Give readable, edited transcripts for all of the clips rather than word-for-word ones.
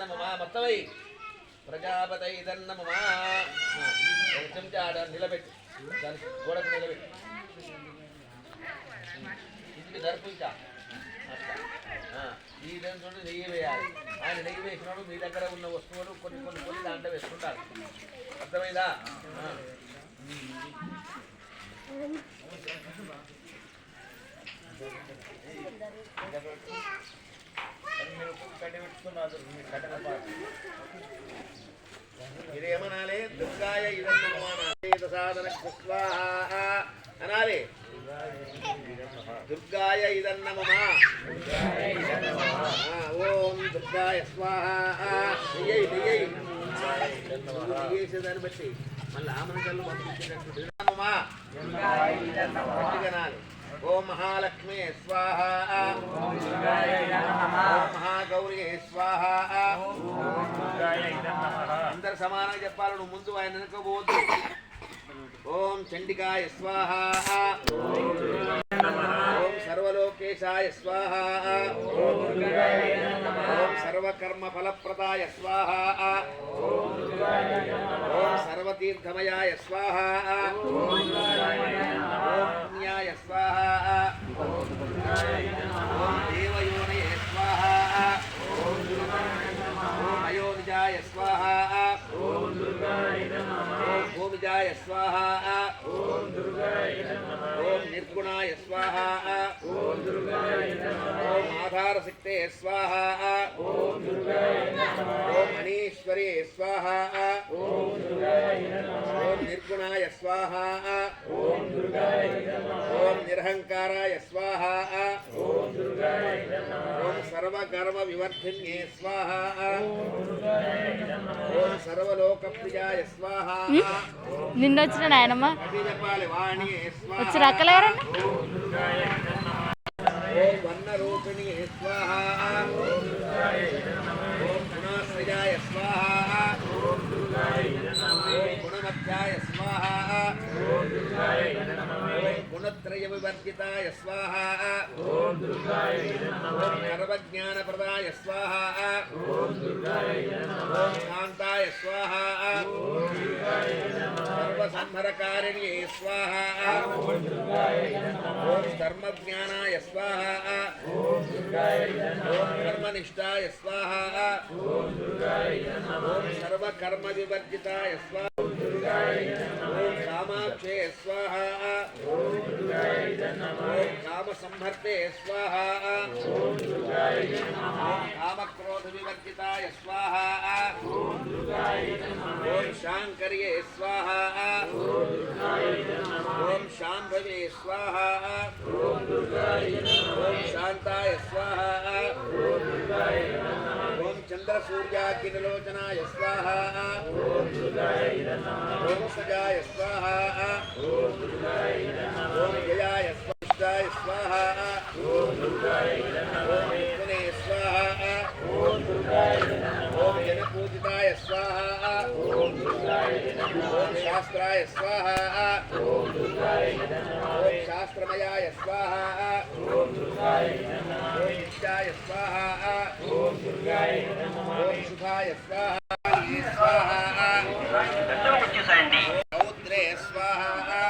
ఇదన్నమమా మొత్తమై ప్రజాపతి ఇదన్నమమా ఒక చెంచా ఆడ నిలబెట్టి దానికి గోడకు నిలబెట్టి ఇంటికి దర్పుంచా అట్లా ఈ దాంతో నెయ్యి వేయాలి. ఆయన నెయ్యి వేసినప్పుడు మీ దగ్గర ఉన్న వస్తువులు కొన్ని కొన్ని కొన్ని దాంట్లో వేసుకుంటారు. అర్థమైందా? ఇదేమనాలి? దుర్గాయ ఇదన్నమానాలి అనాలి. దుర్గాయ ఇదన్నమమా ఓం దుర్గాయ స్వాహా చేసేదాన్ని బట్టి మళ్ళీ ఆమనకల్లు పంపించేటట్టు ఓం మహాలక్ష్మి స్వాహా ఓం మహాగౌరీ స్వాహా. అందరు సమానంగా చెప్పాలి. నువ్వు ముందు ఆయన వెనుకపోవద్దు. ఓం చండికాయ స్వాహా ఓం సర్వలోకేశాయ స్వాహా ఓం సర్వకర్మ ఫలప్రదాయ స్వాహా ఓం సర్వతీర్థమయాయ స్వాహా ఓం పుణ్యాయ స్వాహా ఓం దేవయోనయ స్వాహా ఓం అయోనిజాయ స్వాహా ఓం భూమిజాయ స్వాహా ఓం నిర్గుణాయ స్వాహా ఓం ఆధారశక్తే స్వాహా ఓం మనీశ్వరే స్వాహా ఓం నిర్గుణాయ స్వాహా ఓం నిరహంకారాయ స్వాహా ఓం సర్వకర్మ వివర్ధిన్యే స్వాహా ఓం సర్వలోకప్రియాయ స్వాహా. నిన్నొచ్చిన నాయనమ్మ చెప్పాలి. వాణి వచ్చిన అక్కలేరన్న ఓం వర్ణరూపిణి స్వాహా ఓం గుణాశ్రయాయ స్వాహా ఓం గుణమధ్యాయ స్వాహా ఓం గుణత్రయ వివర్జితాయ స్వాహా ఓం సర్వజ్ఞానప్రదాయ స్వాహా ఓం శాంతాయ స్వాహా సర్వసంహరకారిణ్యే స్వాహా ఓం ధర్మజ్ఞానాయ స్వాహా ఓం కర్మనిష్టాయ స్వాహా ఓం సర్వకర్మ వివర్జితాయ స్వాహా ఓం కామాక్షే స్వాహా ఓం కామసంహర్తే స్వాహా ఓం కామక్రోధ వివర్జితాయ స్వాహా ఓం శాంకర్యే స్వాహా ఓం శాంభవే స్వాహా ఓం శాంతాయ స్వాహా ఓం చంద్రసూర్యాగ్నిలోచనాయ స్వాహా ఓం సజాయ స్వాహా ఓం జయాయ స్వాహాయ స్వాహా ఓం పునే స్వాహా ఓం జనపూజితాయ స్వాహా ఓం శాస్త్రాయ స్వాహా ఓం శాస్త్రమయాయ స్వాహా ఓం నిత్యాయ స్వాహా ఓం శుభాయ స్వాహా స్వాహా రౌద్రే స్వాహా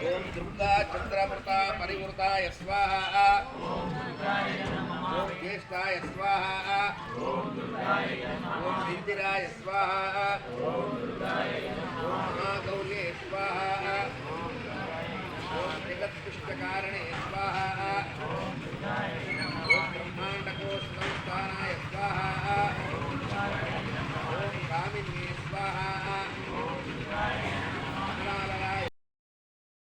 ఓం దుర్గా చంద్రమృత పరివృతాయ స్వాహా ఓం జ్యేష్ఠాయ స్వాహా ఓం ఇందిరాయ స్వాహా